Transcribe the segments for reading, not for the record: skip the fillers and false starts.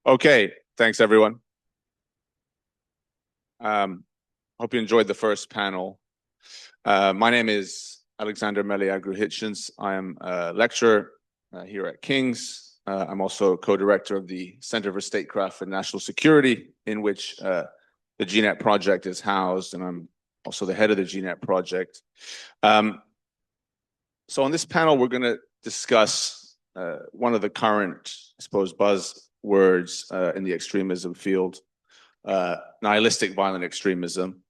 Okay, thanks everyone. Hope you enjoyed the first panel. My name is Alexander Meleagrou-Hitchens. I am a lecturer here at King's. I'm also co-director of the Center for Statecraft and National Security, in which the GNet project is housed, and I'm also the head of the GNet project. So on this panel, we're going to discuss one of the current, I suppose, buzzwords in the extremism field, nihilistic violent extremism.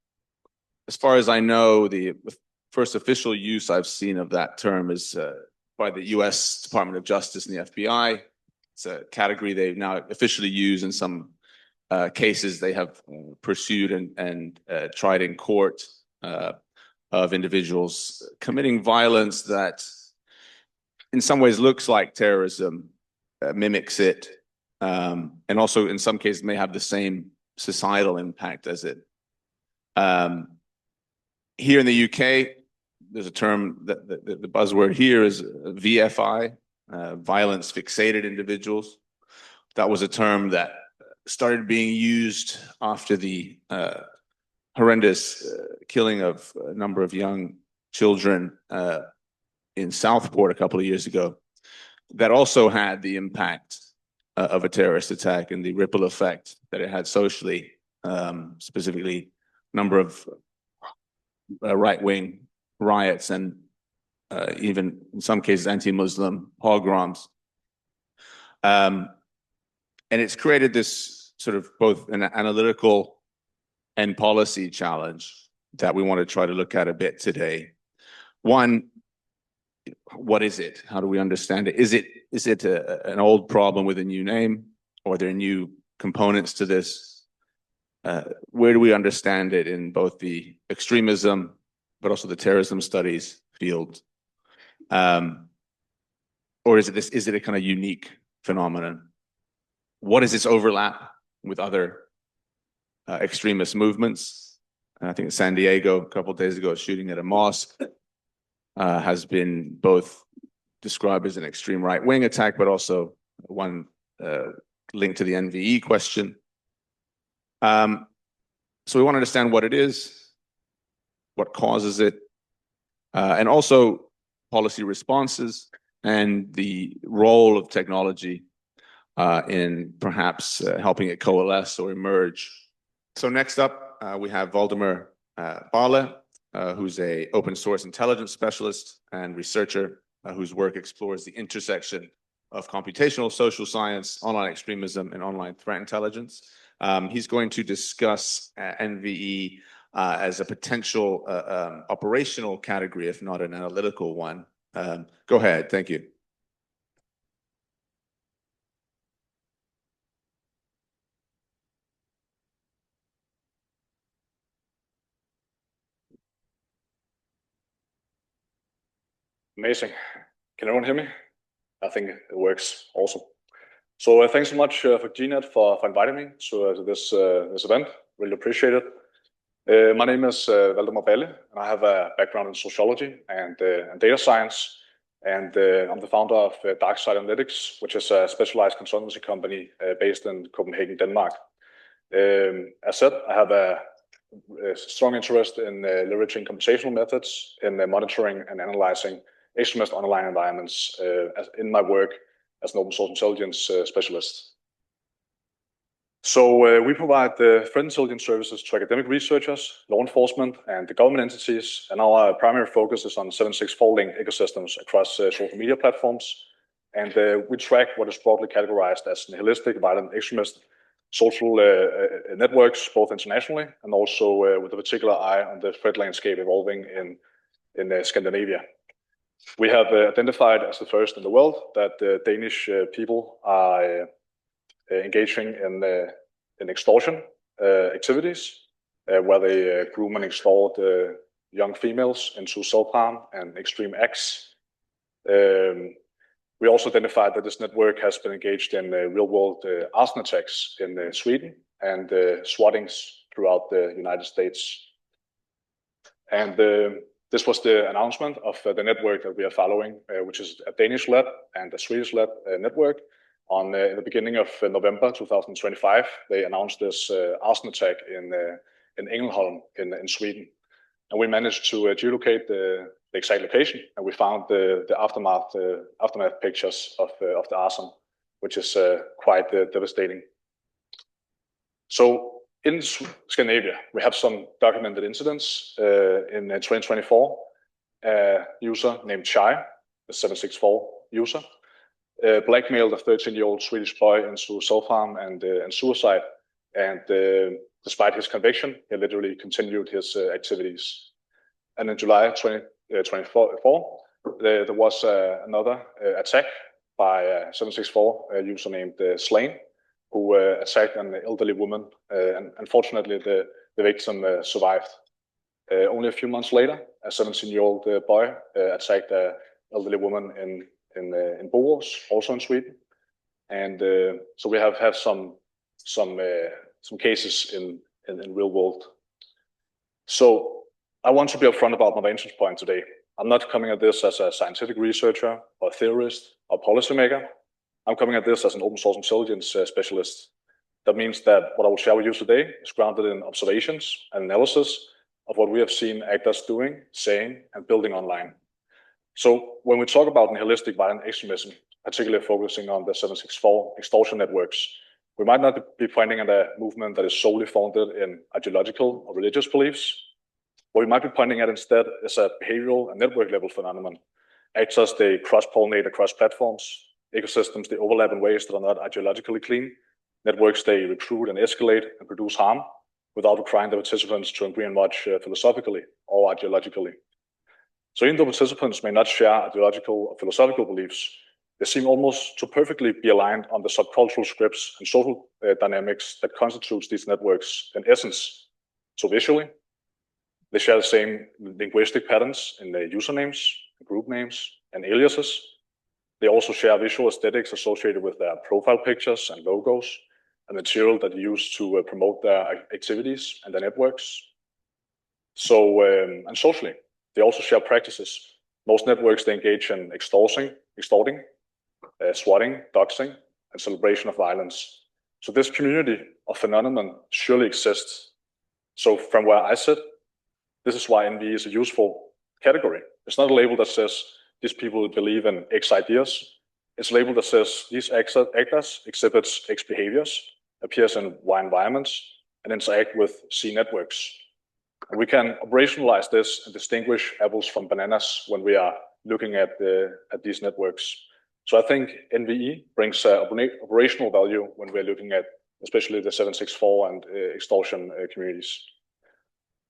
As far as I know, the first official use I've seen of that term is by the US Department of Justice and the FBI. It's a category they now officially use in some cases they have pursued and tried in court of individuals committing violence that in some ways looks like terrorism, mimics it, and also in some cases may have the same societal impact as it. Here in the UK, there's a term that the buzzword here is VFI, violence fixated individuals. That was a term that started being used after the horrendous killing of a number of young children in Southport a couple of years ago. That also had the impact of a terrorist attack and the ripple effect that it had socially, specifically number of right-wing riots and even in some cases anti-Muslim pogroms. And it's created this sort of both an analytical and policy challenge that we want to try to look at a bit today. One, what is it? How do we understand it? Is it an old problem with a new name, or are there new components to this? Where do we understand it in both the extremism, but also the terrorism studies field? Or is it a kind of unique phenomenon? What is its overlap with other extremist movements? I think in San Diego, a couple of days ago, a shooting at a mosque has been both described as an extreme right-wing attack, but also one linked to the NVE question. So we want to understand what it is, what causes it, and also policy responses and the role of technology in perhaps helping it coalesce or emerge. So next up, we have Valdemar Balle, who's an open source intelligence specialist and researcher whose work explores the intersection of computational social science, online extremism, and online threat intelligence. He's going to discuss NVE as a potential operational category, if not an analytical one. Go ahead, thank you. Amazing. Can everyone hear me? I think it works. Awesome. So thanks so much for GNet for inviting me to this event. Really appreciate it. My name is Valdemar Balle, and I have a background in sociology and data science. And I'm the founder of Darksight Analytics, which is a specialized consultancy company based in Copenhagen, Denmark. As said, I have a strong interest in leveraging computational methods in monitoring and analyzing extremist online environments in my work as an open source intelligence specialist. So we provide threat intelligence services to academic researchers, law enforcement, and the government entities. And our primary focus is on 764 link ecosystems across social media platforms. And we track what is broadly categorized as nihilistic, violent, extremist social networks, both internationally and also with a particular eye on the threat landscape evolving in Scandinavia. We have identified as the first in the world that Danish people are engaging in extortion activities, where they groom and extort young females into self-harm and extreme acts. We also identified that this network has been engaged in real-world arson attacks in Sweden and swattings throughout the United States. And this was the announcement of the network that we are following, which is a Danish-led and a Swedish-led network In the beginning of November 2025, they announced this arson attack in Ängelholm in Sweden. And we managed to geolocate the exact location, and we found the aftermath pictures of the arson, which is quite devastating. So in Scandinavia, we have some documented incidents. In 2024, a user named Chai, the 764 user, blackmailed a 13-year-old Swedish boy into self-harm and suicide. And despite his conviction, he literally continued his activities. And in July 2024, there was another attack by a 764 user named Slain, who attacked an elderly woman. And unfortunately, the victim survived. Only a few months later, a 17-year-old boy attacked an elderly woman in Borås, also in Sweden. And so we have had some cases in real world. So I want to be upfront about my vantage point today. I'm not coming at this as a scientific researcher or theorist or policymaker. I'm coming at this as an open source intelligence specialist. That means that what I will share with you today is grounded in observations and analysis of what we have seen actors doing, saying, and building online. So when we talk about nihilistic violent extremism, particularly focusing on the 764 extortion networks, we might not be pointing at a movement that is solely founded in ideological or religious beliefs. What we might be pointing at instead is a behavioral and network level phenomenon. Actors, they cross-pollinate across platforms. Ecosystems, they overlap in ways that are not ideologically clean. Networks, they recruit and escalate and produce harm without requiring the participants to agree on much philosophically or ideologically. So even though participants may not share ideological or philosophical beliefs, they seem almost to perfectly be aligned on the subcultural scripts and social dynamics that constitutes these networks in essence. So visually, they share the same linguistic patterns in their usernames, group names, and aliases. They also share visual aesthetics associated with their profile pictures and logos, and material that they use to promote their activities and their networks. So, and socially, they also share practices. Most networks, they engage in extorting, swatting, doxing, and celebration of violence. So this community of phenomenon surely exists. So from where I sit, this is why NV is a useful category. It's not a label that says these people believe in X ideas. It's a label that says these actors exhibits X behaviors, appears in Y environments, and interact with C networks. And we can operationalize this and distinguish apples from bananas when we are looking at these networks. So I think NVE brings operational value when we're looking at especially the 764 and extortion communities.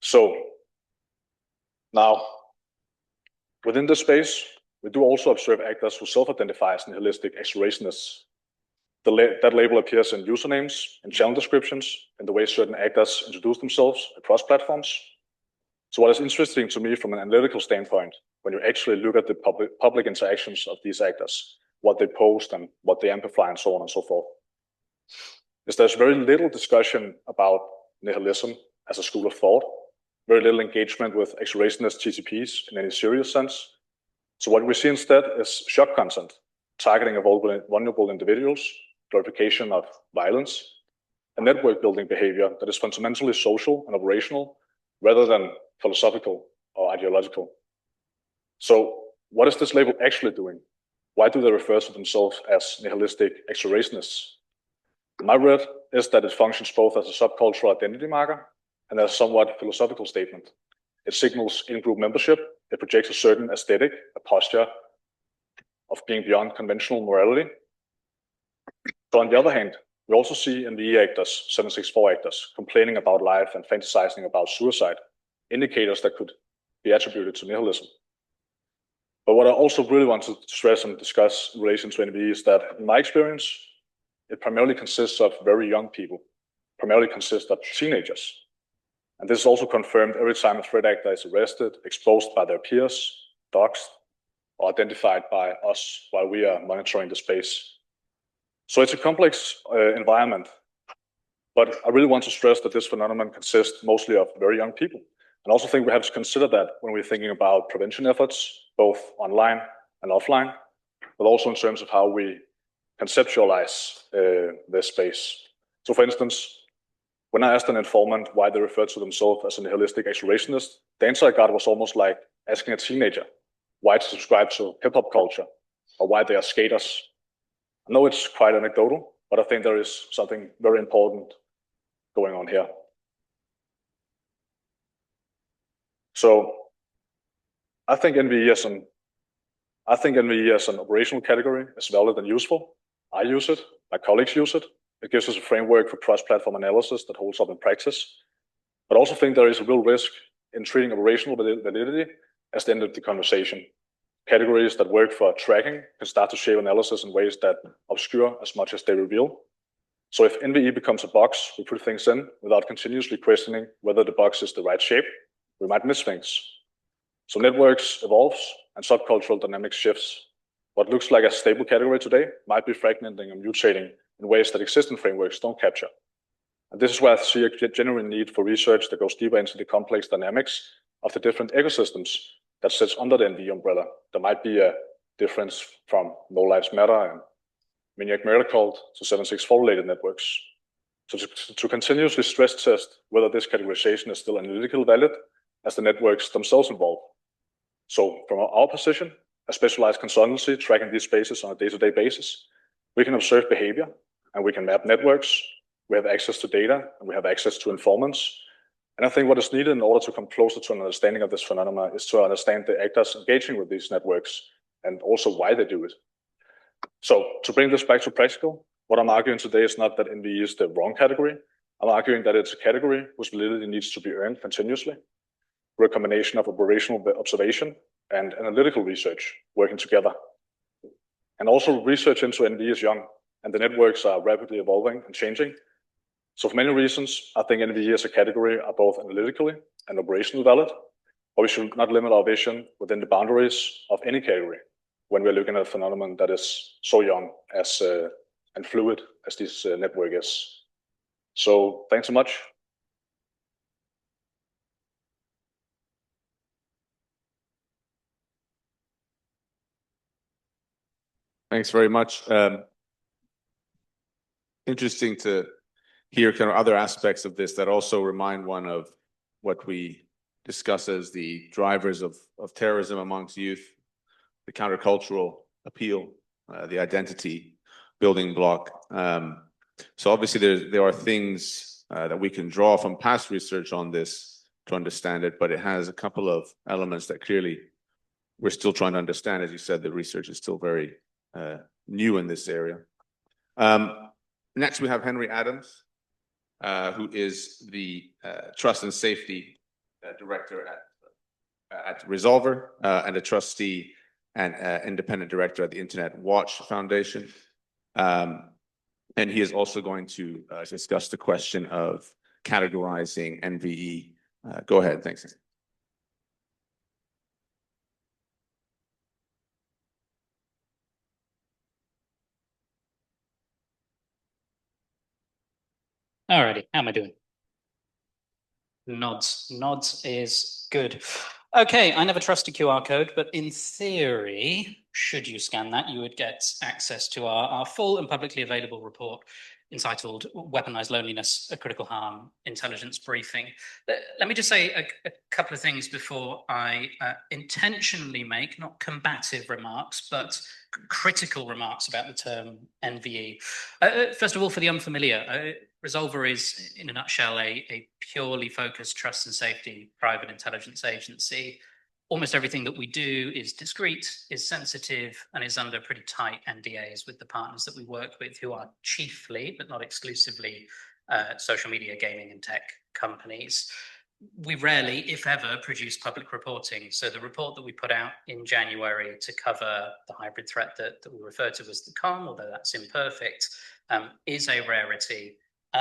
So now, within this space, we do also observe actors who self-identify as nihilistic extortionists. That label appears in usernames, in channel descriptions, in the way certain actors introduce themselves across platforms. So what is interesting to me from an analytical standpoint, when you actually look at the public interactions of these actors, what they post and what they amplify and so on and so forth, is there's very little discussion about nihilism as a school of thought, very little engagement with extortionist TTPs in any serious sense. So what we see instead is shock content, targeting of vulnerable individuals, glorification of violence, and network building behavior that is fundamentally social and operational rather than philosophical or ideological. So what is this label actually doing? Why do they refer to themselves as nihilistic extortionists? My read is that it functions both as a subcultural identity marker and as a somewhat philosophical statement. It signals in-group membership. It projects a certain aesthetic, a posture of being beyond conventional morality. So on the other hand, we also see NVE actors, 764 actors, complaining about life and fantasizing about suicide, indicators that could be attributed to nihilism. But what I also really want to stress and discuss in relation to NVE is that, in my experience, it primarily consists of very young people, primarily consists of teenagers. And this is also confirmed every time a threat actor is arrested, exposed by their peers, doxed, or identified by us while we are monitoring the space. So it's a complex environment, but I really want to stress that this phenomenon consists mostly of very young people. And I also think we have to consider that when we're thinking about prevention efforts, both online and offline, but also in terms of how we conceptualize this space. So for instance, when I asked an informant why they referred to themselves as a nihilistic accelerationist, the answer I got was almost like asking a teenager why to subscribe to hip-hop culture or why they are skaters. I know it's quite anecdotal, but I think there is something very important going on here. So I think NVE as an operational category is valid and useful. I use it, my colleagues use it. It gives us a framework for cross-platform analysis that holds up in practice. But I also think there is a real risk in treating operational validity as the end of the conversation. Categories that work for tracking can start to shape analysis in ways that obscure as much as they reveal. So if NVE becomes a box we put things in without continuously questioning whether the box is the right shape, we might miss things. So networks evolves and subcultural dynamics shifts. What looks like a stable category today might be fragmenting and mutating in ways that existing frameworks don't capture. And this is where I see a genuine need for research that goes deeper into the complex dynamics of the different ecosystems that sits under the NVE umbrella. There might be a difference from No Lives Matter and Maniac Murder Cult to 764 related networks. So to continuously stress test whether this categorization is still analytically valid as the networks themselves evolve. So from our position, a specialized consultancy tracking these spaces on a day-to-day basis, we can observe behavior and we can map networks. We have access to data and we have access to informants. And I think what is needed in order to come closer to an understanding of this phenomenon is to understand the actors engaging with these networks and also why they do it. So to bring this back to practical, what I'm arguing today is not that NVE is the wrong category. I'm arguing that it's a category whose validity needs to be earned continuously through a combination of operational observation and analytical research working together. And also research into NVE is young and the networks are rapidly evolving and changing. So for many reasons, I think NVE as a category are both analytically and operationally valid, but we should not limit our vision within the boundaries of any category when we're looking at a phenomenon that is so young as and fluid as this network is. So thanks so much. Thanks very much. Interesting to hear kind of other aspects of this that also remind one of what we discuss as the drivers of terrorism amongst youth, the countercultural appeal, the identity building block. So obviously there are things that we can draw from past research on this to understand it, but it has a couple of elements that clearly we're still trying to understand. As you said, the research is still very new in this area. Next, we have Henry Adams, who is the Trust and Safety Director at Resolver and a trustee and independent director at the Internet Watch Foundation. And he is also going to discuss the question of categorizing NVE. Go ahead, thanks. Alrighty, how am I doing? Nods is good. Okay, I never trust a QR code, but in theory, should you scan that, you would get access to our full and publicly available report entitled Weaponized Loneliness, a Critical Harm Intelligence Briefing. Let me just say a couple of things before I intentionally make not combative remarks, but critical remarks about the term NVE. First of all, for the unfamiliar, Resolver is, in a nutshell, a purely focused trust and safety private intelligence agency. Almost everything that we do is discreet, is sensitive, and is under pretty tight NDAs with the partners that we work with, who are chiefly, but not exclusively, social media, gaming, and tech companies. We rarely, if ever, produce public reporting. So the report that we put out in January to cover the hybrid threat that we refer to as the COM, although that's imperfect, is a rarity.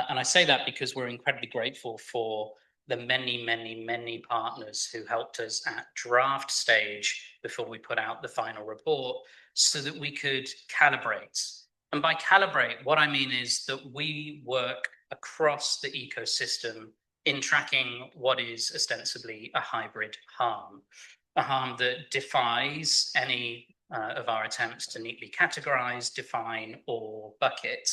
And I say that because we're incredibly grateful for the many partners who helped us at draft stage before we put out the final report so that we could calibrate. And by calibrate, what I mean is that we work across the ecosystem in tracking what is ostensibly a hybrid harm, a harm that defies any of our attempts to neatly categorize, define, or bucket.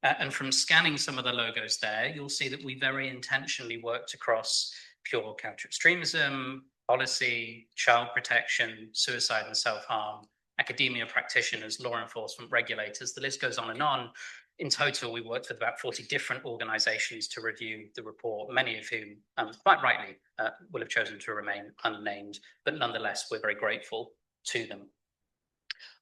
And from scanning some of the logos there, you'll see that we very intentionally worked across pure counter-extremism, policy, child protection, suicide and self-harm, academia practitioners, law enforcement, regulators, the list goes on and on. In total, we worked with about 40 different organizations to review the report, many of whom, quite rightly, will have chosen to remain unnamed, but nonetheless, we're very grateful to them.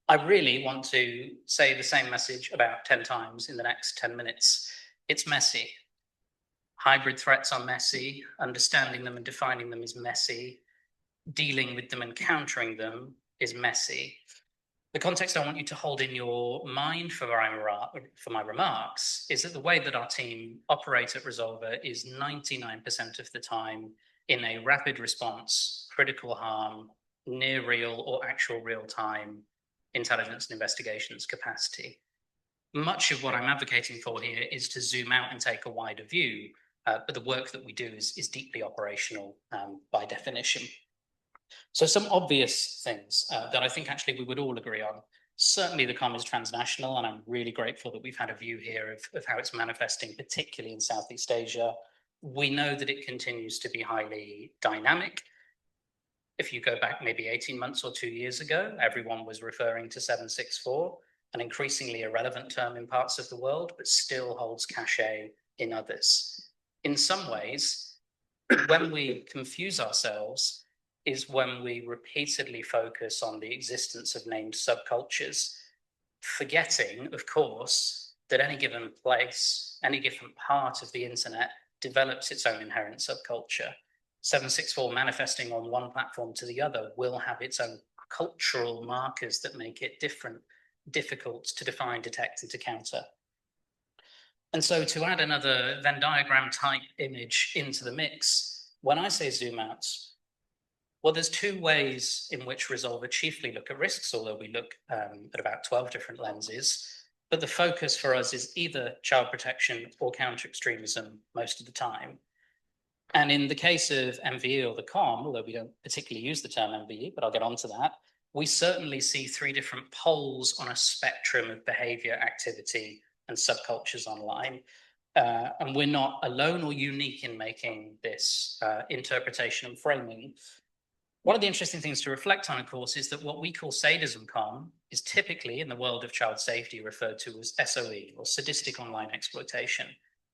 I really want to say the same message about 10 times in the next 10 minutes. It's messy. Hybrid threats are messy. Understanding them and defining them is messy. Dealing with them and countering them is messy. The context I want you to hold in your mind for my remarks is that the way that our team operates at Resolver is 99% of the time in a rapid response, critical harm, near real or actual real-time intelligence and investigations capacity. Much of what I'm advocating for here is to zoom out and take a wider view, but the work that we do is deeply operational by definition. So some obvious things that I think actually we would all agree on. Certainly the COM is transnational, and I'm really grateful that we've had a view here of how it's manifesting, particularly in Southeast Asia. We know that it continues to be highly dynamic. If you go back maybe 18 months or 2 years ago, everyone was referring to 764, an increasingly irrelevant term in parts of the world, but still holds cachet in others. In some ways, when we confuse ourselves is when we repeatedly focus on the existence of named subcultures, forgetting, of course, that any given place, any given part of the internet develops its own inherent subculture. 764 manifesting on one platform to the other will have its own cultural markers that make it difficult to define, detect, and to counter. And so to add another Venn diagram type image into the mix, when I say zoom out, well, there's two ways in which Resolver chiefly look at risks, although we look at about 12 different lenses. But the focus for us is either child protection or counter-extremism most of the time. And in the case of MVE or the COM, although we don't particularly use the term MVE, but I'll get onto that, we certainly see three different poles on a spectrum of behavior, activity, and subcultures online. And we're not alone or unique in making this interpretation and framing. One of the interesting things to reflect on, of course, is that what we call sadism COM is typically in the world of child safety referred to as SOE, or sadistic online exploitation.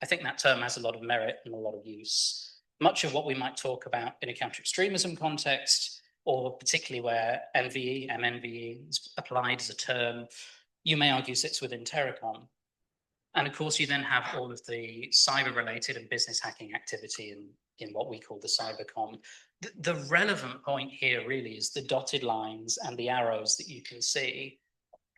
I think that term has a lot of merit and a lot of use. Much of what we might talk about in a counter-extremism context, or particularly where MVE, MNVE is applied as a term, you may argue sits within Terracom. And of course, you then have all of the cyber-related and business hacking activity in what we call the cybercom. The relevant point here really is the dotted lines and the arrows that you can see.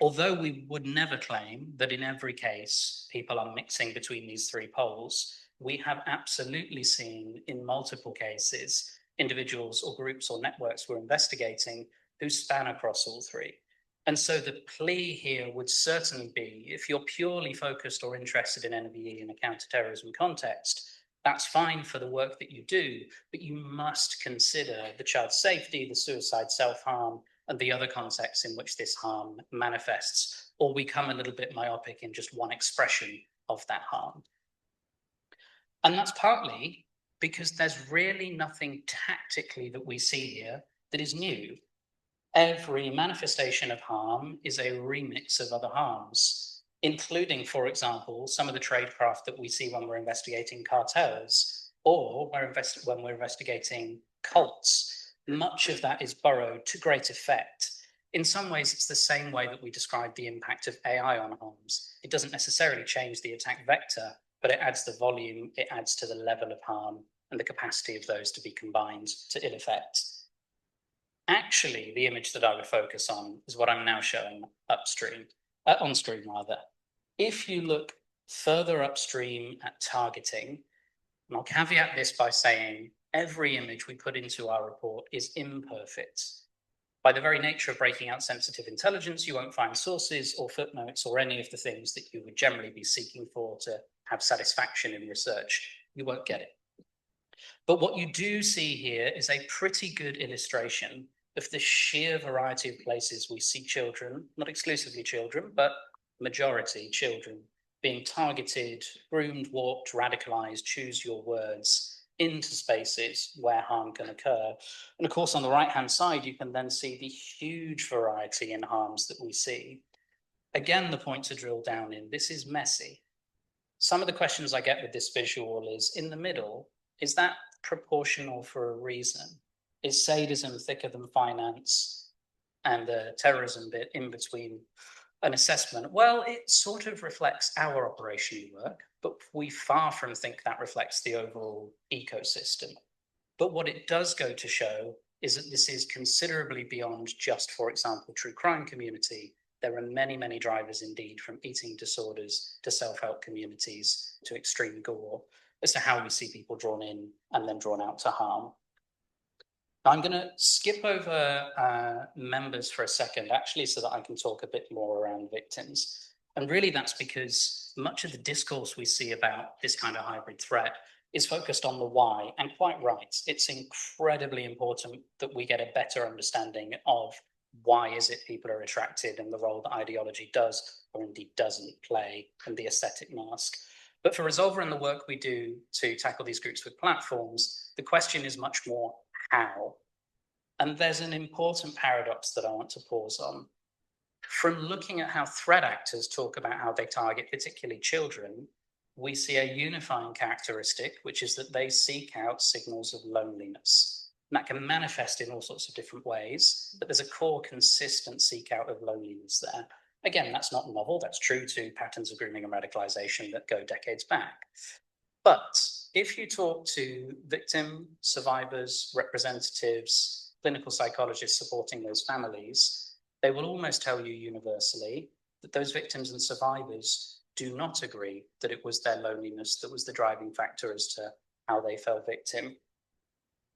Although we would never claim that in every case, people are mixing between these three poles, we have absolutely seen in multiple cases, individuals or groups or networks we're investigating who span across all three. And so the plea here would certainly be, if you're purely focused or interested in NVE in a counterterrorism context, that's fine for the work that you do, but you must consider the child safety, the suicide, self-harm, and the other contexts in which this harm manifests, or we come a little bit myopic in just one expression of that harm. And that's partly because there's really nothing tactically that we see here that is new. Every manifestation of harm is a remix of other harms, including, for example, some of the tradecraft that we see when we're investigating cartels or when we're investigating cults. Much of that is borrowed to great effect. In some ways, it's the same way that we describe the impact of AI on harms. It doesn't necessarily change the attack vector, but it adds the volume, it adds to the level of harm and the capacity of those to be combined to ill effect. Actually, the image that I would focus on is what I'm now showing on screen rather. If you look further upstream at targeting, and I'll caveat this by saying every image we put into our report is imperfect. By the very nature of breaking out sensitive intelligence, you won't find sources or footnotes or any of the things that you would generally be seeking for to have satisfaction in research. You won't get it. But what you do see here is a pretty good illustration of the sheer variety of places we see children, not exclusively children, but majority children, being targeted, groomed, warped, radicalized, choose your words, into spaces where harm can occur. And of course, on the right-hand side, you can then see the huge variety in harms that we see. Again, the point to drill down in, this is messy. Some of the questions I get with this visual is, in the middle, is that proportional for a reason? Is sadism thicker than finance and the terrorism bit in between an assessment? Well, it sort of reflects our operational work, but we far from think that reflects the overall ecosystem. But what it does go to show is that this is considerably beyond just, for example, true crime community. There are many, many drivers indeed, from eating disorders to self-help communities to extreme gore, as to how we see people drawn in and then drawn out to harm. I'm going to skip over members for a second, actually, so that I can talk a bit more around victims. And really that's because much of the discourse we see about this kind of hybrid threat is focused on the why, and quite right. It's incredibly important that we get a better understanding of why is it people are attracted and the role that ideology does or indeed doesn't play in the aesthetic mask. But for Resolver and the work we do to tackle these groups with platforms, the question is much more how. And there's an important paradox that I want to pause on. From looking at how threat actors talk about how they target particularly children, we see a unifying characteristic, which is that they seek out signals of loneliness. And that can manifest in all sorts of different ways, but there's a core consistent seek out of loneliness there. Again, that's not novel. That's true to patterns of grooming and radicalization that go decades back. But if you talk to victim, survivors, representatives, clinical psychologists supporting those families, they will almost tell you universally that those victims and survivors do not agree that it was their loneliness that was the driving factor as to how they fell victim.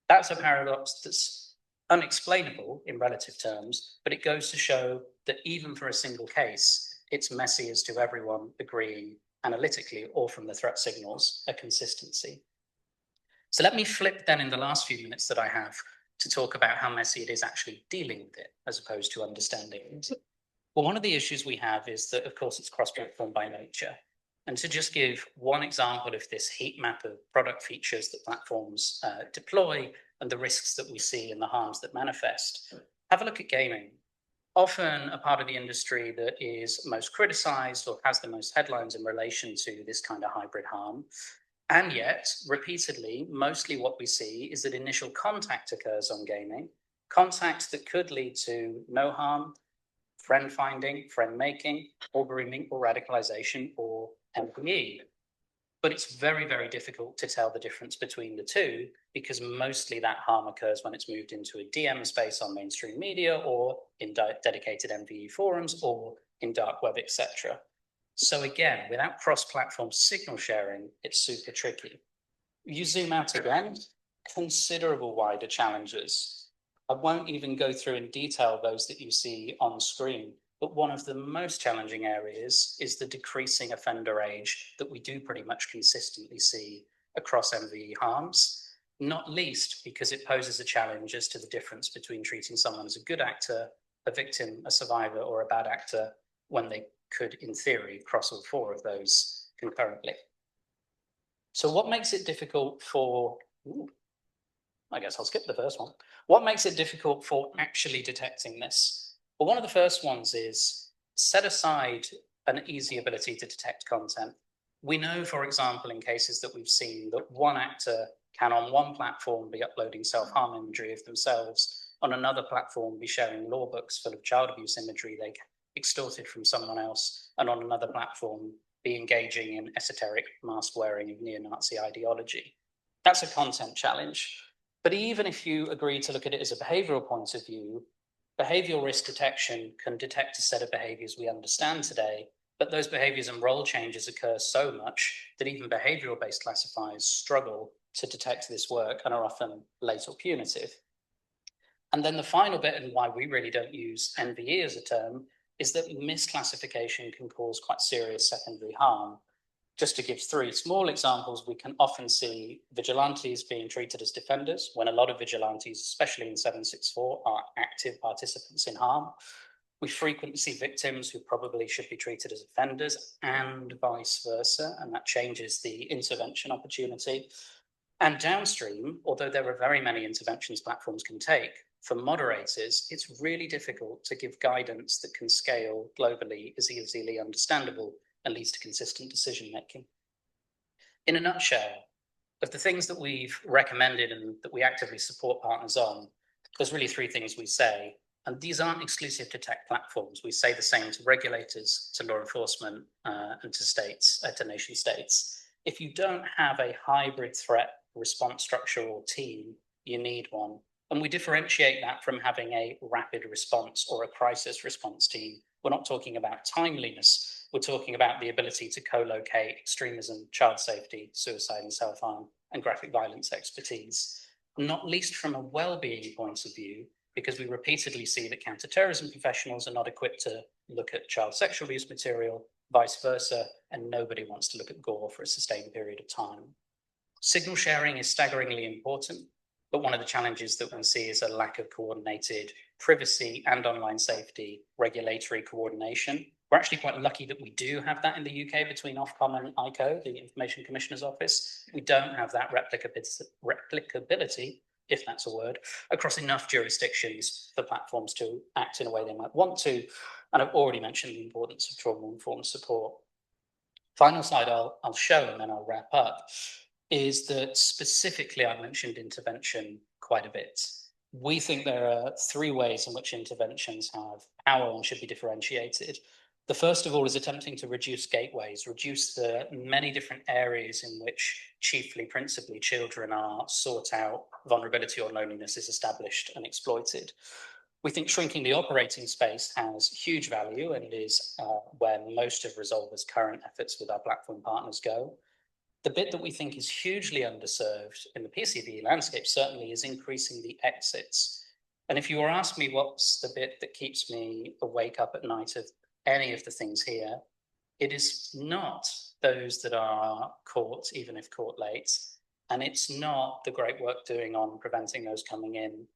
That's a paradox that's unexplainable in relative terms, but it goes to show that even for a single case, it's messy as to everyone agreeing analytically or from the threat signals, a consistency. So let me flip then in the last few minutes that I have to talk about how messy it is actually dealing with it as opposed to understanding it. Well, one of the issues we have is that, of course, it's cross-platform by nature. And to just give one example of this heat map of product features that platforms deploy and the risks that we see and the harms that manifest, have a look at gaming. Often a part of the industry that is most criticized or has the most headlines in relation to this kind of hybrid harm. And yet, repeatedly, mostly what we see is that initial contact occurs on gaming, contact that could lead to no harm, friend finding, friend making, or grooming, or radicalization, or MPE. But it's very, very difficult to tell the difference between the two, because mostly that harm occurs when it's moved into a DM space on mainstream media or in dedicated MVE forums or in dark web, etc. So again, without cross-platform signal sharing, it's super tricky. You zoom out again, considerable wider challenges. I won't even go through in detail those that you see on screen, but one of the most challenging areas is the decreasing offender age that we do pretty much consistently see across MVE harms, not least because it poses a challenge as to the difference between treating someone as a good actor, a victim, a survivor, or a bad actor when they could, in theory, cross all four of those concurrently. So what makes it difficult for, I guess I'll skip the first one. What makes it difficult for actually detecting this? Well, one of the first ones is set aside an easy ability to detect content. We know, for example, in cases that we've seen, that one actor can on one platform be uploading self-harm imagery of themselves, on another platform be sharing law books full of child abuse imagery they extorted from someone else, and on another platform be engaging in esoteric mask wearing of neo-Nazi ideology. That's a content challenge. But even if you agree to look at it as a behavioral point of view, behavioral risk detection can detect a set of behaviors we understand today, but those behaviors and role changes occur so much that even behavioral-based classifiers struggle to detect this work and are often late or punitive. And then the final bit, and why we really don't use NVE as a term, is that misclassification can cause quite serious secondary harm. Just to give three small examples, we can often see vigilantes being treated as defenders when a lot of vigilantes, especially in 764, are active participants in harm. We frequently see victims who probably should be treated as offenders and vice versa, and that changes the intervention opportunity. And downstream, although there are very many interventions platforms can take, for moderators, it's really difficult to give guidance that can scale globally, is easily understandable, and leads to consistent decision-making. In a nutshell, of the things that we've recommended and that we actively support partners on, there's really three things we say. And these aren't exclusive to tech platforms. We say the same to regulators, to law enforcement, and to states, to nation states. If you don't have a hybrid threat response structure or team, you need one. And we differentiate that from having a rapid response or a crisis response team. We're not talking about timeliness. We're talking about the ability to co-locate extremism, child safety, suicide and self-harm, and graphic violence expertise. Not least from a well-being point of view, because we repeatedly see that counterterrorism professionals are not equipped to look at child sexual abuse material, vice versa, and nobody wants to look at gore for a sustained period of time. Signal sharing is staggeringly important, but one of the challenges that we see is a lack of coordinated privacy and online safety regulatory coordination. We're actually quite lucky that we do have that in the UK between Ofcom and ICO, the Information Commissioner's Office. We don't have that replicability, if that's a word, across enough jurisdictions for platforms to act in a way they might want to. And I've already mentioned the importance of trauma-informed support. Final slide I'll show and then I'll wrap up is that specifically I mentioned intervention quite a bit. We think there are three ways in which interventions have power and should be differentiated. The first of all is attempting to reduce gateways, reduce the many different areas in which chiefly, principally children are sought out, vulnerability or loneliness is established and exploited. We think shrinking the operating space has huge value and is where most of Resolver's current efforts with our platform partners go. The bit that we think is hugely underserved in the PCB landscape certainly is increasing the exits. And if you were asked me what's the bit that keeps me awake up at night of any of the things here, it is not those that are caught, even if caught late, and it's not the great work doing on preventing those coming in.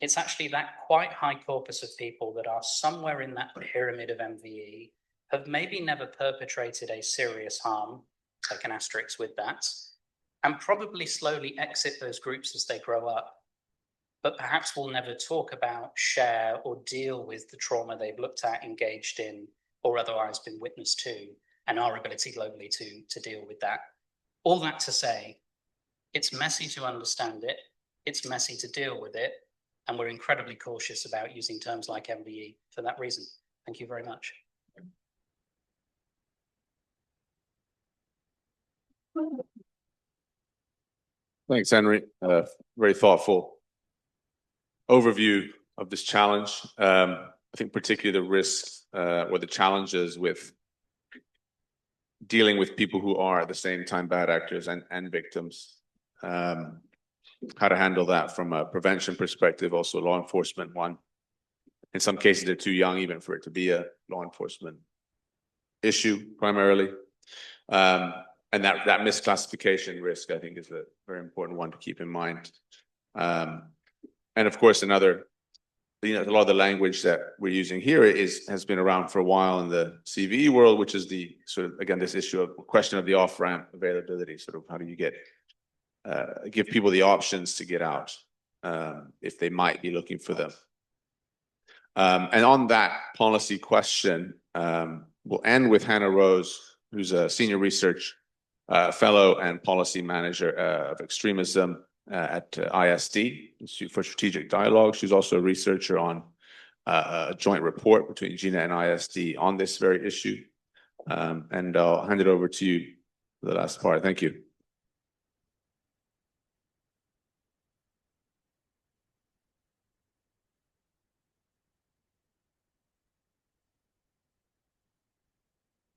It's actually that quite high corpus of people that are somewhere in that pyramid of MVE, have maybe never perpetrated a serious harm, take an asterisk with that, and probably slowly exit those groups as they grow up, but perhaps will never talk about, share, or deal with the trauma they've looked at, engaged in, or otherwise been witness to, and our ability globally to deal with that. All that to say, it's messy to understand it, it's messy to deal with it, and we're incredibly cautious about using terms like MVE for that reason. Thank you very much. Thanks, Henry. Very thoughtful overview of this challenge. I think particularly the risks or the challenges with dealing with people who are at the same time bad actors and victims. How to handle that from a prevention perspective, also law enforcement one. In some cases, they're too young even for it to be a law enforcement issue primarily. And that misclassification risk, I think, is a very important one to keep in mind. And of course, another, a lot of the language that we're using here has been around for a while in the CVE world, which is the sort of, again, this issue of question of the off-ramp availability, sort of how do you get, give people the options to get out if they might be looking for them. And on that policy question, we'll end with Hannah Rose, who's a senior research fellow and policy manager of extremism at ISD, Institute for Strategic Dialogue. She's also a researcher on a joint report between GINA and ISD on this very issue. And I'll hand it over to you for the last part. Thank you.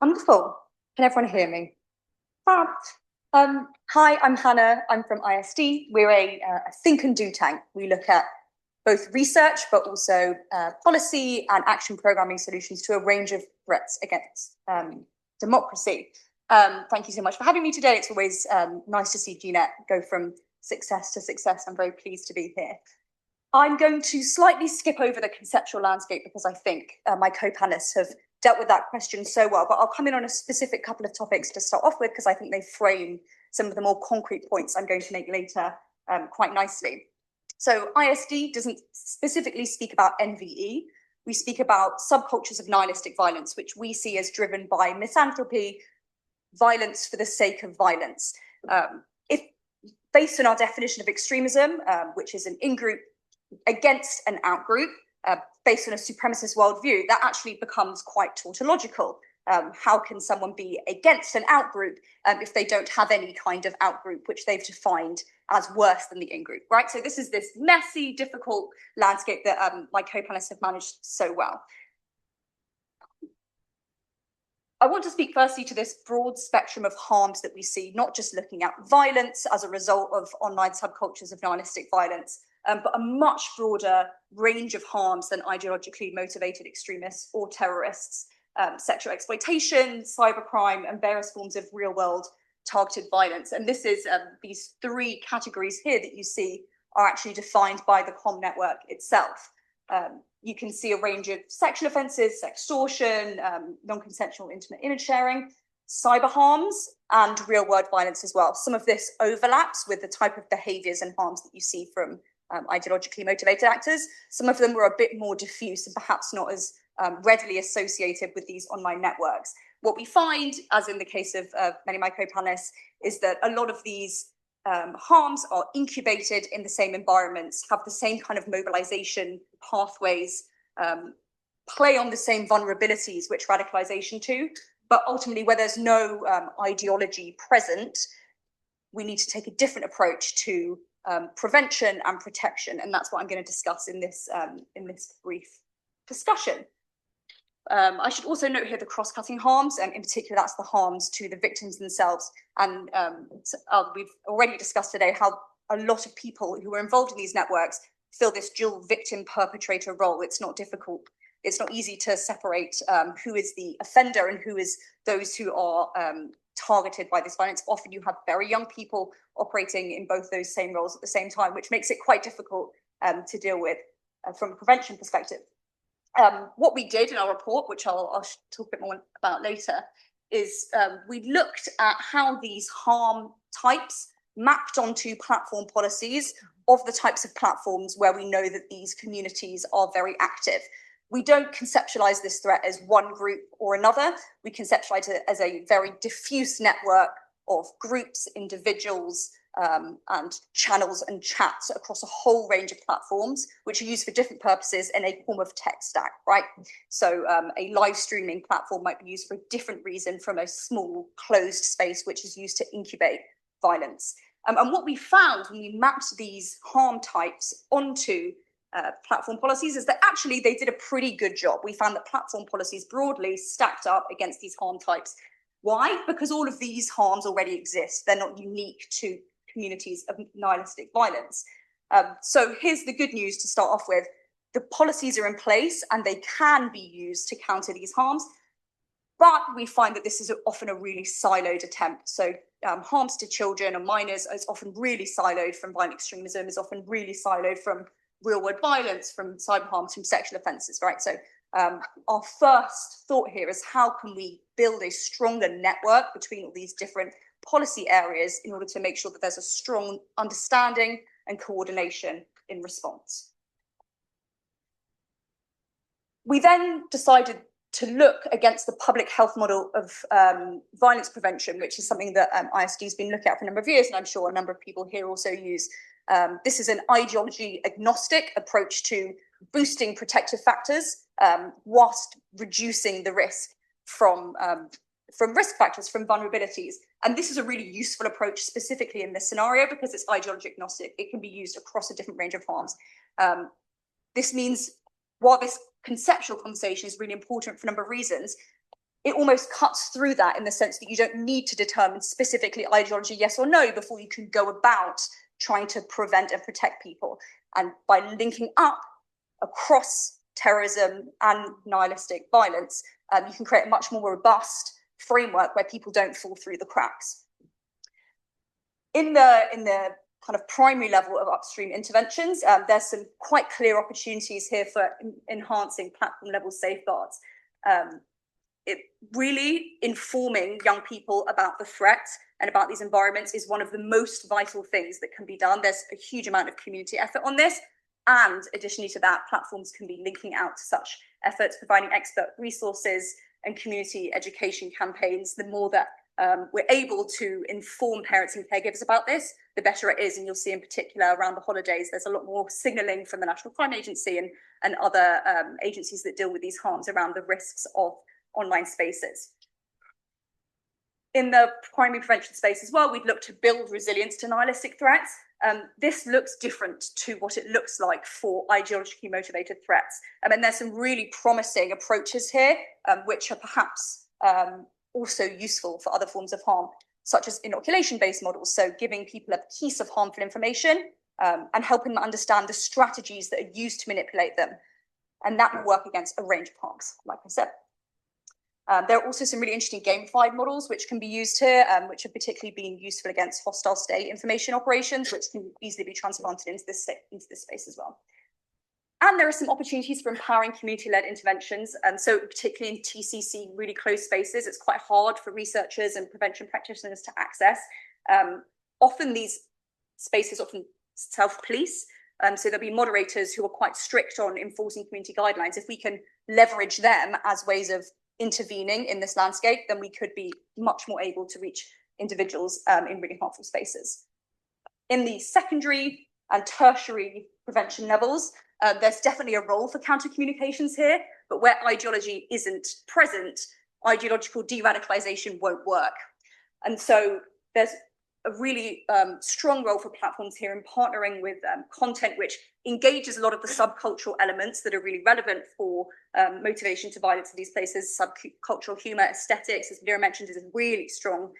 Wonderful. Can everyone hear me? Fab. Hi, I'm Hannah. I'm from ISD. We're a think and do tank. We look at both research, but also policy and action programming solutions to a range of threats against democracy. Thank you so much for having me today. It's always nice to see GNet go from success to success. I'm very pleased to be here. I'm going to slightly skip over the conceptual landscape because I think my co-panelists have dealt with that question so well, but I'll come in on a specific couple of topics to start off with because I think they frame some of the more concrete points I'm going to make later quite nicely. So ISD doesn't specifically speak about NVE. We speak about subcultures of nihilistic violence, which we see as driven by misanthropy, violence for the sake of violence. If based on our definition of extremism, which is an in-group against an out-group, based on a supremacist worldview, that actually becomes quite tautological. How can someone be against an out-group if they don't have any kind of out-group, which they've defined as worse than the in-group, right? So this is this messy, difficult landscape that my co-panelists have managed so well. I want to speak firstly to this broad spectrum of harms that we see, not just looking at violence as a result of online subcultures of nihilistic violence, but a much broader range of harms than ideologically motivated extremists or terrorists, sexual exploitation, cybercrime, and various forms of real-world targeted violence. And this is these three categories here that you see are actually defined by the COM network itself. You can see a range of sexual offences, extortion, non-consensual intimate image sharing, cyber harms, and real-world violence as well. Some of this overlaps with the type of behaviours and harms that you see from ideologically motivated actors. Some of them were a bit more diffuse and perhaps not as readily associated with these online networks. What we find, as in the case of many of my co-panelists, is that a lot of these harms are incubated in the same environments, have the same kind of mobilization pathways, play on the same vulnerabilities which radicalization to, but ultimately where there's no ideology present, we need to take a different approach to prevention and protection, and that's what I'm going to discuss in this brief discussion. I should also note here the cross-cutting harms, and in particular that's the harms to the victims themselves. And we've already discussed today how a lot of people who are involved in these networks fill this dual victim-perpetrator role. It's not difficult. It's not easy to separate who is the offender and who is those who are targeted by this violence. Often you have very young people operating in both those same roles at the same time, which makes it quite difficult to deal with from a prevention perspective. What we did in our report, which I'll talk a bit more about later, is we looked at how these harm types mapped onto platform policies of the types of platforms where we know that these communities are very active. We don't conceptualize this threat as one group or another. We conceptualize it as a very diffuse network of groups, individuals, and channels and chats across a whole range of platforms, which are used for different purposes in a form of tech stack, right? So a live streaming platform might be used for a different reason from a small closed space, which is used to incubate violence. And what we found when we mapped these harm types onto platform policies is that actually they did a pretty good job. We found that platform policies broadly stacked up against these harm types. Why? Because all of these harms already exist. They're not unique to communities of nihilistic violence. So here's the good news to start off with. The policies are in place and they can be used to counter these harms, but we find that this is often a really siloed attempt. So harms to children and minors is often really siloed from violent extremism, is often really siloed from real-world violence, from cyber harms, from sexual offences, right? So our first thought here is how can we build a stronger network between all these different policy areas in order to make sure that there's a strong understanding and coordination in response. We then decided to look against the public health model of violence prevention, which is something that ISD has been looking at for a number of years, and I'm sure a number of people here also use. This is an ideology agnostic approach to boosting protective factors whilst reducing the risk from risk factors, from vulnerabilities. And this is a really useful approach specifically in this scenario because it's ideology agnostic. It can be used across a different range of harms. This means while this conceptual conversation is really important for a number of reasons, it almost cuts through that in the sense that you don't need to determine specifically ideology yes or no before you can go about trying to prevent and protect people. And by linking up across terrorism and nihilistic violence, you can create a much more robust framework where people don't fall through the cracks. In the kind of primary level of upstream interventions, there's some quite clear opportunities here for enhancing platform level safeguards. It really informing young people about the threat and about these environments is one of the most vital things that can be done. There's a huge amount of community effort on this. And additionally to that, platforms can be linking out to such efforts, providing expert resources and community education campaigns. The more that we're able to inform parents and caregivers about this, the better it is. And you'll see in particular around the holidays, there's a lot more signalling from the National Crime Agency and other agencies that deal with these harms around the risks of online spaces. In the primary prevention space as well, we'd look to build resilience to nihilistic threats. This looks different to what it looks like for ideologically motivated threats. And there's some really promising approaches here, which are perhaps also useful for other forms of harm, such as inoculation-based models. So giving people a piece of harmful information and helping them understand the strategies that are used to manipulate them. And that will work against a range of harms, like I said. There are also some really interesting gamified models which can be used here, which have particularly been useful against hostile state information operations, which can easily be transplanted into this space as well. And there are some opportunities for empowering community-led interventions. And so particularly in TCC, really closed spaces, it's quite hard for researchers and prevention practitioners to access. Often these spaces self-police. So there'll be moderators who are quite strict on enforcing community guidelines. If we can leverage them as ways of intervening in this landscape, then we could be much more able to reach individuals in really harmful spaces. In the secondary and tertiary prevention levels, there's definitely a role for counter-communications here, but where ideology isn't present, ideological de-radicalization won't work. And so there's a really strong role for platforms here in partnering with content which engages a lot of the subcultural elements that are really relevant for motivation to violence in these places. Subcultural humor, aesthetics, as Munira mentioned, is really strong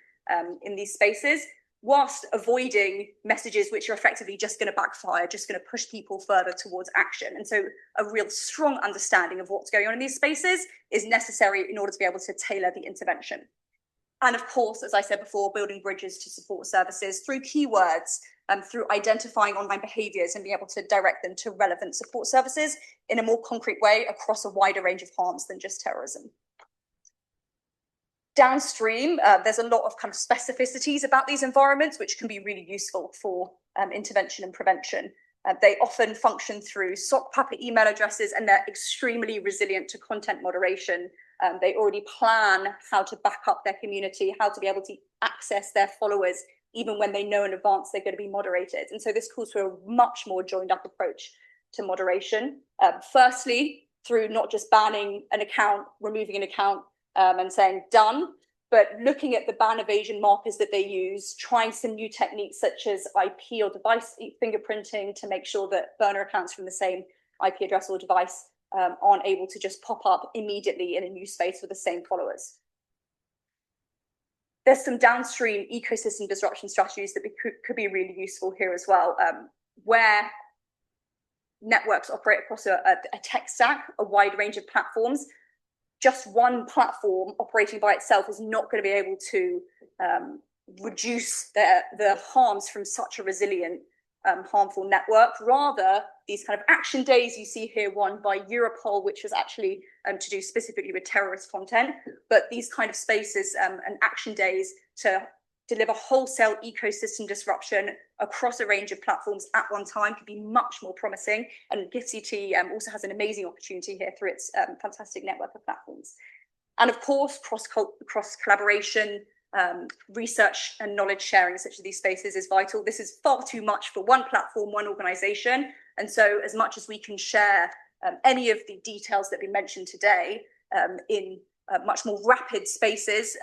in these spaces, whilst avoiding messages which are effectively just going to backfire, just going to push people further towards action. And so a real strong understanding of what's going on in these spaces is necessary in order to be able to tailor the intervention. And of course, as I said before, building bridges to support services through keywords, through identifying online behaviours and being able to direct them to relevant support services in a more concrete way across a wider range of harms than just terrorism. Downstream, there's a lot of kind of specificities about these environments, which can be really useful for intervention and prevention. They often function through sock puppet email addresses, and they're extremely resilient to content moderation. They already plan how to back up their community, how to be able to access their followers, even when they know in advance they're going to be moderated. And so this calls for a much more joined up approach to moderation. Firstly, through not just banning an account, removing an account and saying done, but looking at the ban evasion markers that they use, trying some new techniques such as IP or device fingerprinting to make sure that burner accounts from the same IP address or device aren't able to just pop up immediately in a new space with the same followers. There's some downstream ecosystem disruption strategies that could be really useful here as well, where networks operate across a tech stack, a wide range of platforms. Just one platform operating by itself is not going to be able to reduce the harms from such a resilient, harmful network. Rather, these kind of action days, you see here one by Europol, which was actually to do specifically with terrorist content, but these kind of spaces and action days to deliver wholesale ecosystem disruption across a range of platforms at one time could be much more promising. And GiftCT also has an amazing opportunity here through its fantastic network of platforms. And of course, cross collaboration, research and knowledge sharing such as these spaces is vital. This is far too much for one platform, one organization. And so as much as we can share any of the details that we mentioned today in much more rapid spaces,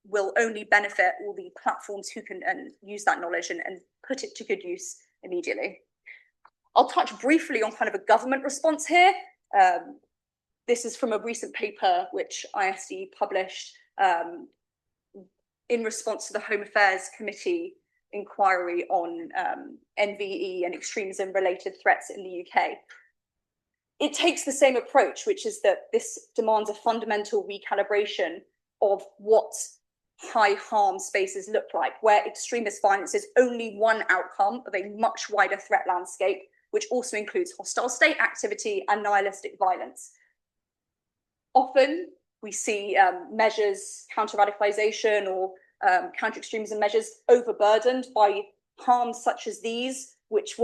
will only benefit all the platforms who can use that knowledge and put it to good use immediately. I'll touch briefly on kind of a government response here. This is from a recent paper which ISD published in response to the Home Affairs Committee inquiry on NVE and extremism related threats in the UK. It takes the same approach, which is that this demands a fundamental recalibration of what high harm spaces look like, where extremist violence is only one outcome of a much wider threat landscape, which also includes hostile state activity and nihilistic violence. Often we see measures, counter-radicalization or counter-extremism measures overburdened by harms such as these, which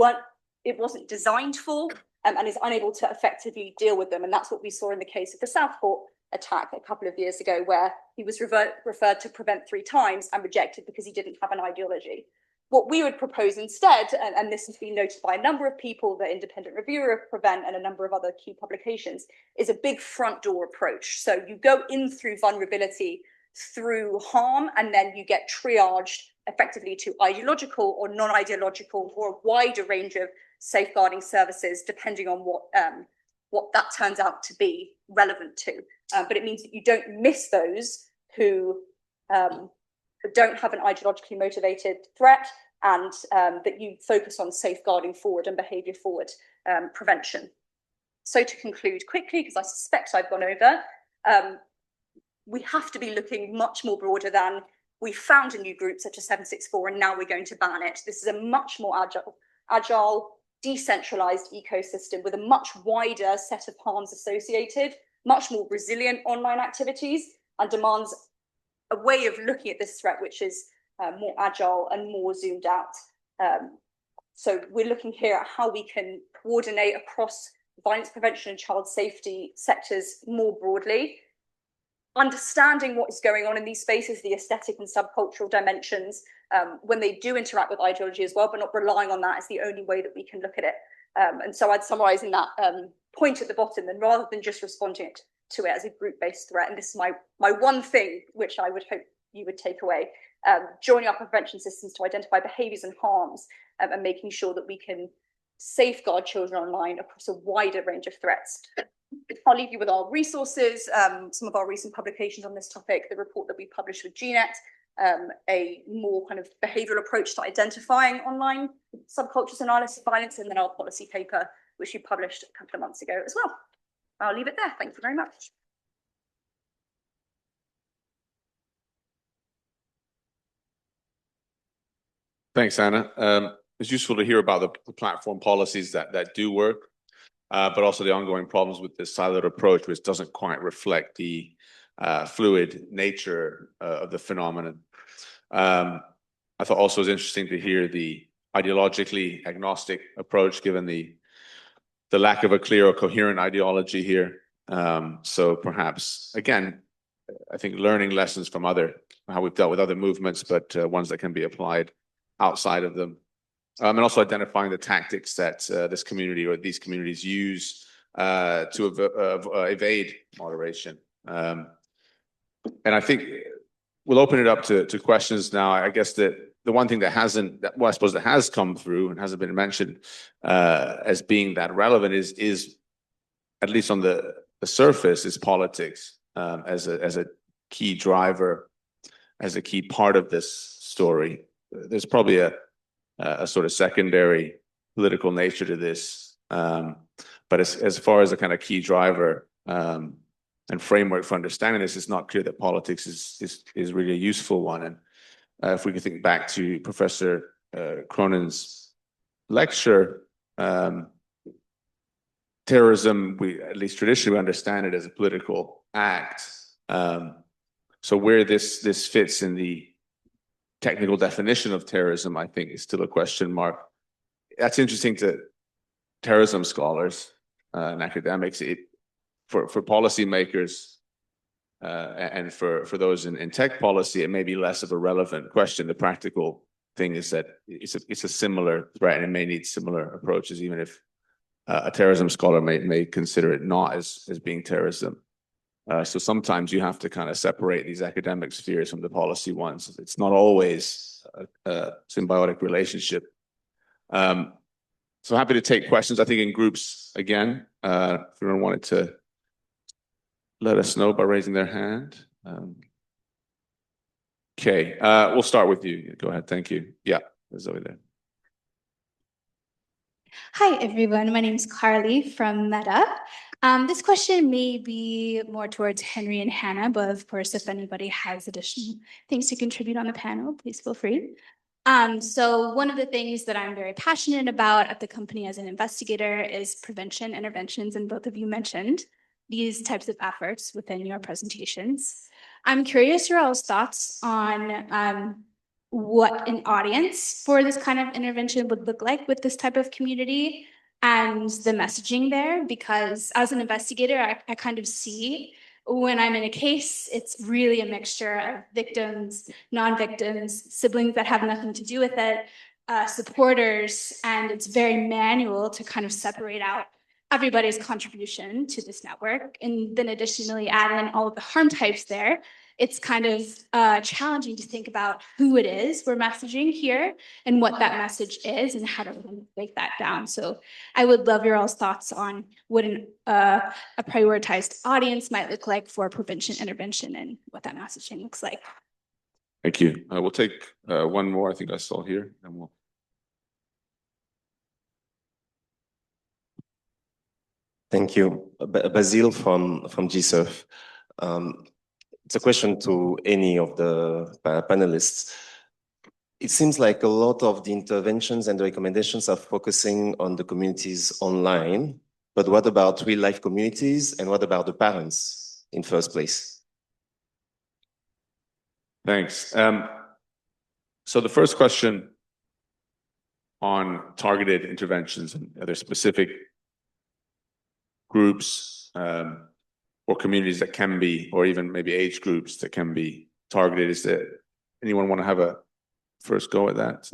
it wasn't designed for, and is unable to effectively deal with them. And that's what we saw in the case of the Southport attack a couple of years ago, where he was referred to Prevent 3 times and rejected because he didn't have an ideology. What we would propose instead, and this has been noted by a number of people, the independent reviewer of Prevent and a number of other key publications, is a big front door approach. So you go in through vulnerability, through harm, and then you get triaged effectively to ideological or non-ideological or a wider range of safeguarding services, depending on what that turns out to be relevant to. But it means that you don't miss those who don't have an ideologically motivated threat, and that you focus on safeguarding forward and behaviour forward prevention. So to conclude quickly, because I suspect I've gone over, we have to be looking much more broader than we found a new group such as 764 and now we're going to ban it. This is a much more agile, decentralized ecosystem with a much wider set of harms associated, much more resilient online activities, and demands a way of looking at this threat which is more agile and more zoomed out. So we're looking here at how we can coordinate across violence prevention and child safety sectors more broadly, understanding what is going on in these spaces, the aesthetic and subcultural dimensions, when they do interact with ideology as well, but not relying on that as the only way that we can look at it. And so I'd summarize in that point at the bottom, and rather than just responding to it as a group-based threat, and this is my one thing which I would hope you would take away, joining up prevention systems to identify behaviours and harms, and making sure that we can safeguard children online across a wider range of threats. I'll leave you with our resources, some of our recent publications on this topic, the report that we published with GNet, a more kind of behavioural approach to identifying online subcultures and nihilistic violence, and then our policy paper, which we published a couple of months ago as well. I'll leave it there. Thank you very much. Thanks, Anna. It's useful to hear about the platform policies that do work, but also the ongoing problems with this siloed approach, which doesn't quite reflect the fluid nature of the phenomenon. I thought also it was interesting to hear the ideologically agnostic approach, given the lack of a clear or coherent ideology here. So perhaps, again, I think learning lessons from how we've dealt with other movements, but ones that can be applied outside of them. And also identifying the tactics that this community or these communities use to evade moderation. And I think we'll open it up to questions now. I guess that the one thing that I suppose that has come through and hasn't been mentioned as being that relevant is at least on the surface, is politics as a key driver, as a key part of this story. There's probably a sort of secondary political nature to this, but as far as a kind of key driver and framework for understanding this, it's not clear that politics is really a useful one. And if we can think back to Professor Cronin's lecture, terrorism, at least traditionally, we understand it as a political act. So where this fits in the technical definition of terrorism, I think, is still a question mark. That's interesting to terrorism scholars and academics. For policymakers and for those in tech policy, it may be less of a relevant question. The practical thing is that it's a similar threat, and it may need similar approaches, even if a terrorism scholar may consider it not as being terrorism. So sometimes you have to kind of separate these academic spheres from the policy ones. It's not always a symbiotic relationship. So happy to take questions, I think, in groups again. If anyone wanted to let us know by raising their hand. Okay, we'll start with you. Go ahead. Thank you. Yeah, there's over there. Hi, everyone. My name is Carly from Meta. This question may be more towards Henry and Hannah, but of course, if anybody has additional things to contribute on the panel, please feel free. So one of the things that I'm very passionate about at the company as an investigator is prevention interventions, and both of you mentioned these types of efforts within your presentations. I'm curious your all's thoughts on what an audience for this kind of intervention would look like with this type of community and the messaging there, because as an investigator, I kind of see when I'm in a case, it's really a mixture of victims, non-victims, siblings that have nothing to do with it, supporters, and it's very manual to kind of separate out everybody's contribution to this network. And then additionally add in all of the harm types there. It's kind of challenging to think about who it is we're messaging here and what that message is and how to break that down. So I would love your all's thoughts on what a prioritized audience might look like for prevention intervention and what that messaging looks like. Thank you. We'll take one more. I think I saw here, and we'll. Thank you. Basile from GSurf. It's a question to any of the panelists. It seems like a lot of the interventions and the recommendations are focusing on the communities online, but what about real life communities and what about the parents in first place? Thanks. So the first question on targeted interventions and other specific groups or communities that can be, or even maybe age groups that can be targeted. Is there anyone want to have a first go at that?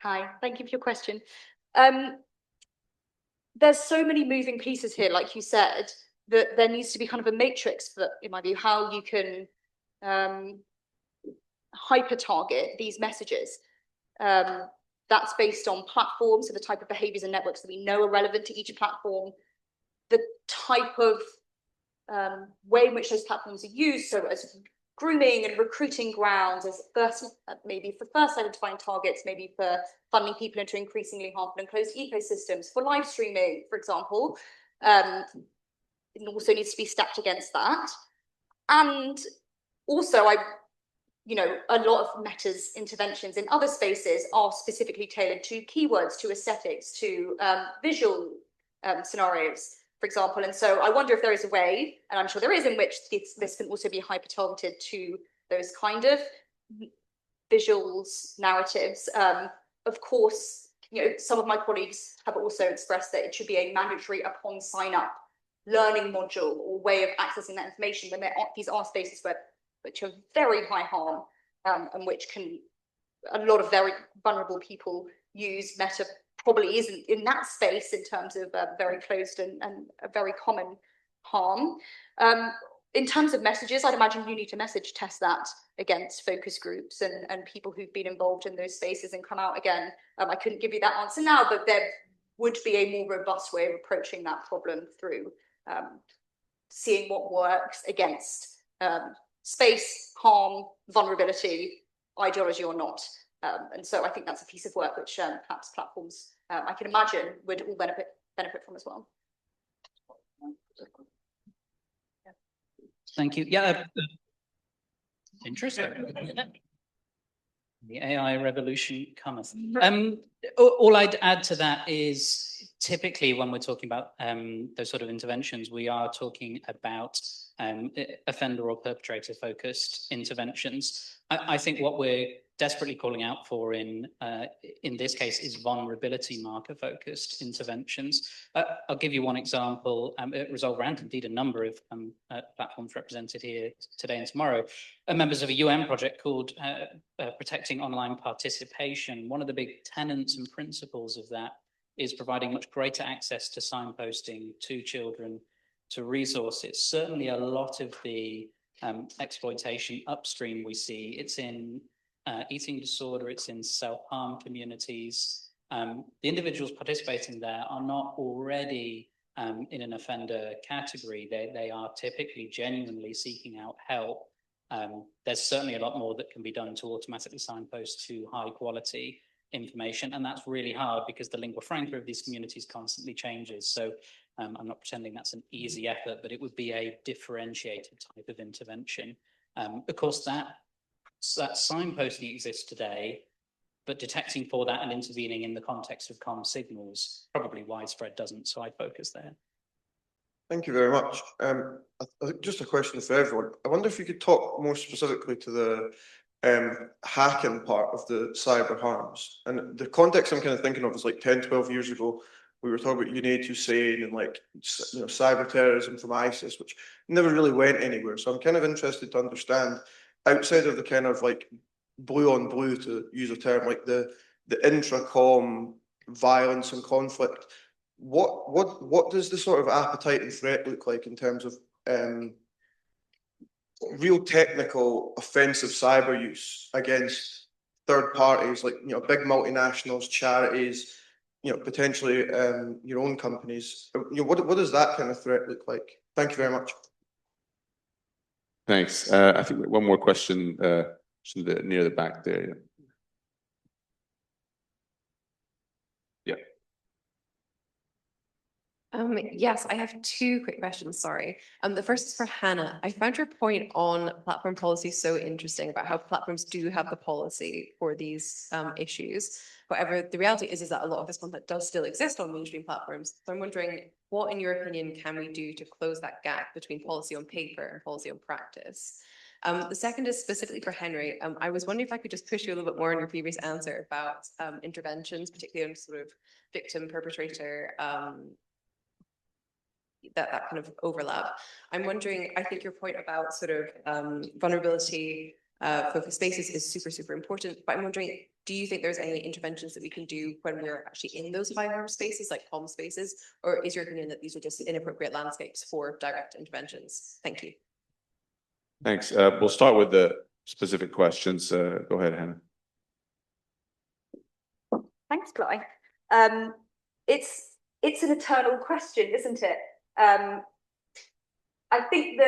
Hi, thank you for your question. There's so many moving pieces here, like you said, that there needs to be kind of a matrix for, in my view, how you can hyper target these messages. That's based on platforms, so the type of behaviors and networks that we know are relevant to each platform, the type of way in which those platforms are used, so as grooming and recruiting grounds, as first, maybe for first identifying targets, maybe for funding people into increasingly harmful and closed ecosystems, for live streaming, for example. It also needs to be stacked against that. And also, a lot of Meta's interventions in other spaces are specifically tailored to keywords, to aesthetics, to visual scenarios, for example. And so I wonder if there is a way, and I'm sure there is, in which this can also be hyper-targeted to those kind of visuals, narratives. Of course, some of my colleagues have also expressed that it should be a mandatory upon sign-up learning module or way of accessing that information when these are spaces which are very high harm and which a lot of very vulnerable people use. Meta probably isn't in that space in terms of very closed and a very common harm. In terms of messages, I'd imagine you need to message test that against focus groups and people who've been involved in those spaces and come out again. I couldn't give you that answer now, but there would be a more robust way of approaching that problem through seeing what works against space, harm, vulnerability, ideology or not. And so I think that's a piece of work which perhaps platforms, I can imagine, would all benefit from as well. Thank you. Yeah. Interesting. The AI revolution cometh. All I'd add to that is typically when we're talking about those sort of interventions, we are talking about offender or perpetrator focused interventions. I think what we're desperately calling out for in this case is vulnerability marker focused interventions. I'll give you one example. Resolve Rant, indeed a number of platforms represented here today and tomorrow, are members of a UN project called Protecting Online Participation. One of the big tenets and principles of that is providing much greater access to signposting to children, to resources. Certainly a lot of the exploitation upstream we see, it's in eating disorder, it's in self-harm communities. The individuals participating there are not already in an offender category. They are typically genuinely seeking out help There's certainly a lot more that can be done to automatically signpost to high quality information, and that's really hard because the lingua franca of these communities constantly changes. So I'm not pretending that's an easy effort, but it would be a differentiated type of intervention. Of course, that signposting exists today, but detecting for that and intervening in the context of comm signals, probably widespread doesn't, so I'd focus there. Thank you very much. Just a question for everyone. I wonder if you could talk more specifically to the hacking part of the cyber harms. And the context I'm kind of thinking of is like 10, 12 years ago, we were talking about UNAID Hussein and like, you know, cyber terrorism from ISIS, which never really went anywhere. So I'm kind of interested to understand, outside of the kind of like blue on blue, to use a term, like the intra-comm violence and conflict, what does the sort of appetite and threat look like in terms of real technical offensive cyber use against third parties, like, you know, big multinationals, charities, you know, potentially your own companies? You know, what does that kind of threat look like? Thank you very much. Thanks. I think one more question near the back there. Yeah. Yes, I have two quick questions, sorry. The first is for Hannah. I found your point on platform policy so interesting about how platforms do have the policy for these issues. However, the reality is that a lot of this content does still exist on mainstream platforms. So I'm wondering, what, in your opinion, can we do to close that gap between policy on paper and policy on practice? The second is specifically for Henry. I was wondering if I could just push you a little bit more on your previous answer about interventions, particularly on sort of victim, perpetrator, that kind of overlap. I'm wondering, I think your point about sort of vulnerability focused spaces is super, super important, but I'm wondering, do you think there's any interventions that we can do when we're actually in those high harm spaces, like comm spaces, or is your opinion that these are just inappropriate landscapes for direct interventions? Thank you. Thanks. We'll start with the specific questions. Go ahead, Hannah. Thanks, Guy. It's an eternal question, isn't it? I think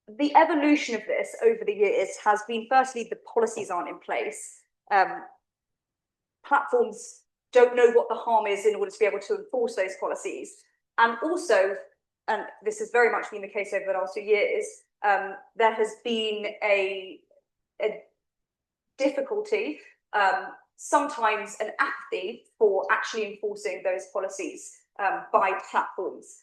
the evolution of this over the years has been, firstly, the policies aren't in place. Platforms don't know what the harm is in order to be able to enforce those policies. And also, and this has very much been the case over the last few years, there has been a difficulty, sometimes an apathy for actually enforcing those policies by platforms.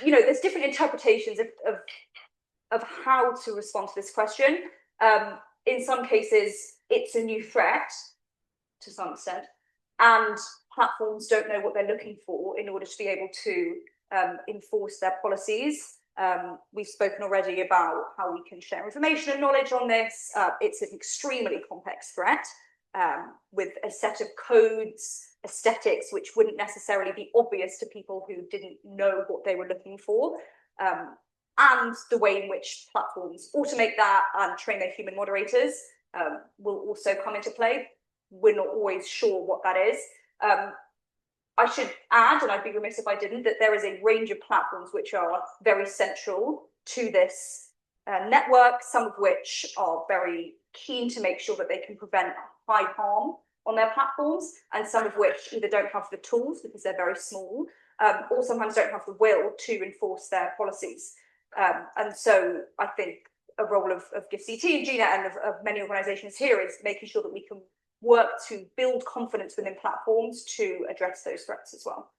There's different interpretations of how to respond to this question. In some cases, it's a new threat to some extent, and platforms don't know what they're looking for in order to be able to enforce their policies. We've spoken already about how we can share information and knowledge on this. It's an extremely complex threat with a set of codes, aesthetics, which wouldn't necessarily be obvious to people who didn't know what they were looking for. And the way in which platforms automate that and train their human moderators will also come into play. We're not always sure what that is. I should add, and I'd be remiss if I didn't, that there is a range of platforms which are very central to this network, some of which are very keen to make sure that they can prevent high harm on their platforms, and some of which either don't have the tools because they're very small, or sometimes don't have the will to enforce their policies. And so I think a role of GIFCT and GNet and of many organisations here is making sure that we can work to build confidence within platforms to address those threats as well.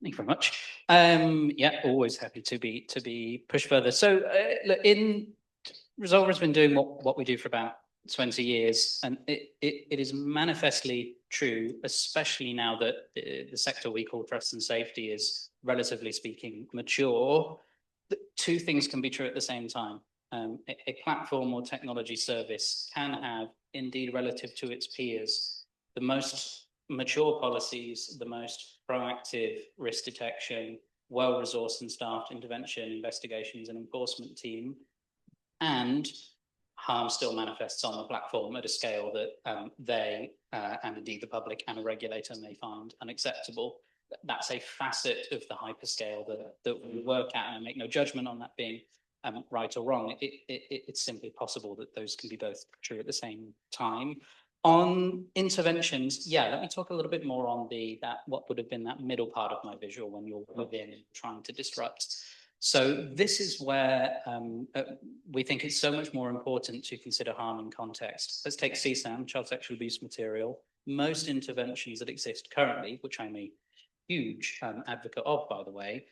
Thank you very much. Yeah, always happy to be pushed further. So look, Resolver has been doing what we do for about 20 years, and it is manifestly true, especially now that the sector we call trust and safety is, relatively speaking, mature, that two things can be true at the same time. A platform or technology service can have, indeed relative to its peers, the most mature policies, the most proactive risk detection, well-resourced and staffed intervention, investigations and enforcement team, and harm still manifests on the platform at a scale that they and indeed the public and a regulator may find unacceptable. That's a facet of the hyperscale that we work at, and I make no judgment on that being right or wrong. It's simply possible that those can be both true at the same time. On interventions, yeah, let me talk a little bit more on what would have been that middle part of my visual when you're within trying to disrupt. So this is where we think it's so much more important to consider harm in context. Let's take CSAM, child sexual abuse material. Most interventions that exist currently, which I'm a huge advocate of, by the way,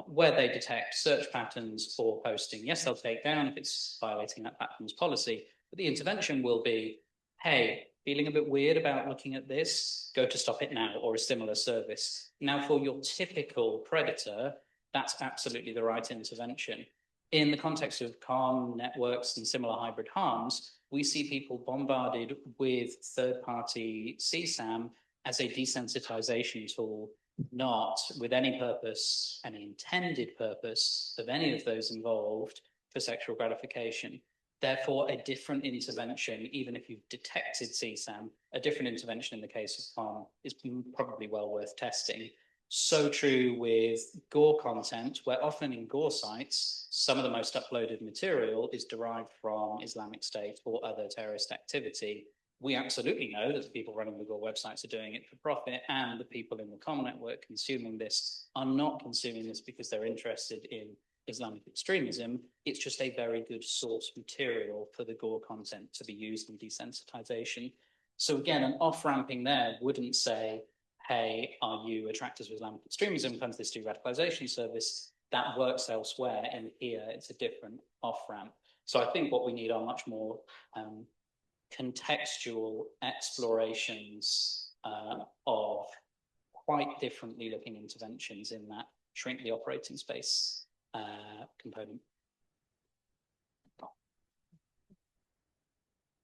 where they detect search patterns for posting, yes, they'll take down if it's violating that platform's policy, but the intervention will be, hey, feeling a bit weird about looking at this, go to Stop It Now or a similar service. Now, for your typical predator, that's absolutely the right intervention. In the context of COM, networks, and similar hybrid harms, we see people bombarded with third-party CSAM as a desensitization tool, not with any purpose, any intended purpose of any of those involved for sexual gratification. Therefore, a different intervention, even if you've detected CSAM, a different intervention in the case of COM is probably well worth testing. So true with gore content, where often in gore sites, some of the most uploaded material is derived from Islamic State or other terrorist activity. We absolutely know that the people running the gore websites are doing it for profit, and the people in the COM network consuming this are not consuming this because they're interested in Islamic extremism. It's just a very good source material for the gore content to be used in desensitization. So again, an off-ramping there wouldn't say, hey, are you attracted to Islamic extremism? Comes this de-radicalization service. That works elsewhere, and here it's a different off-ramp. So I think what we need are much more contextual explorations of quite differently looking interventions in that shrink the operating space component.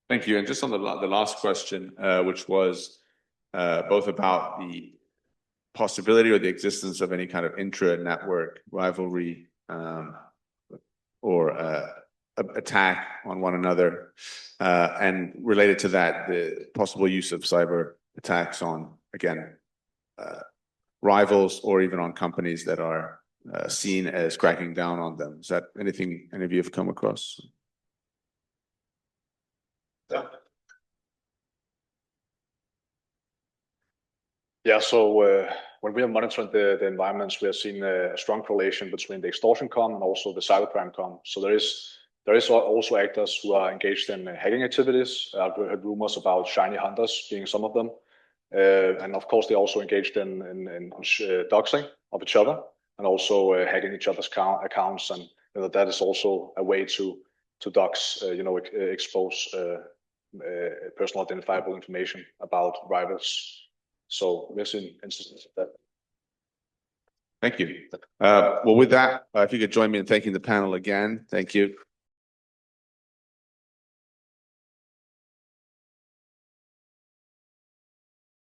Thank you. And just on the last question, which was both about the possibility or the existence of any kind of intra-network rivalry or attack on one another, and related to that, the possible use of cyber attacks on, again, rivals or even on companies that are seen as cracking down on them. Is that anything any of you have come across? Yeah, so when we are monitoring the environments, we are seeing a strong correlation between the extortion com and also the cybercrime com. So there is also actors who are engaged in hacking activities. I've heard rumors about shiny hunters being some of them. And of course, they're also engaged in doxing of each other and also hacking each other's accounts. And that is also a way to dox, expose personal identifiable information about rivals. So we're seeing instances of that. Thank you. Well, with that, if you could join me in thanking the panel again. Thank you.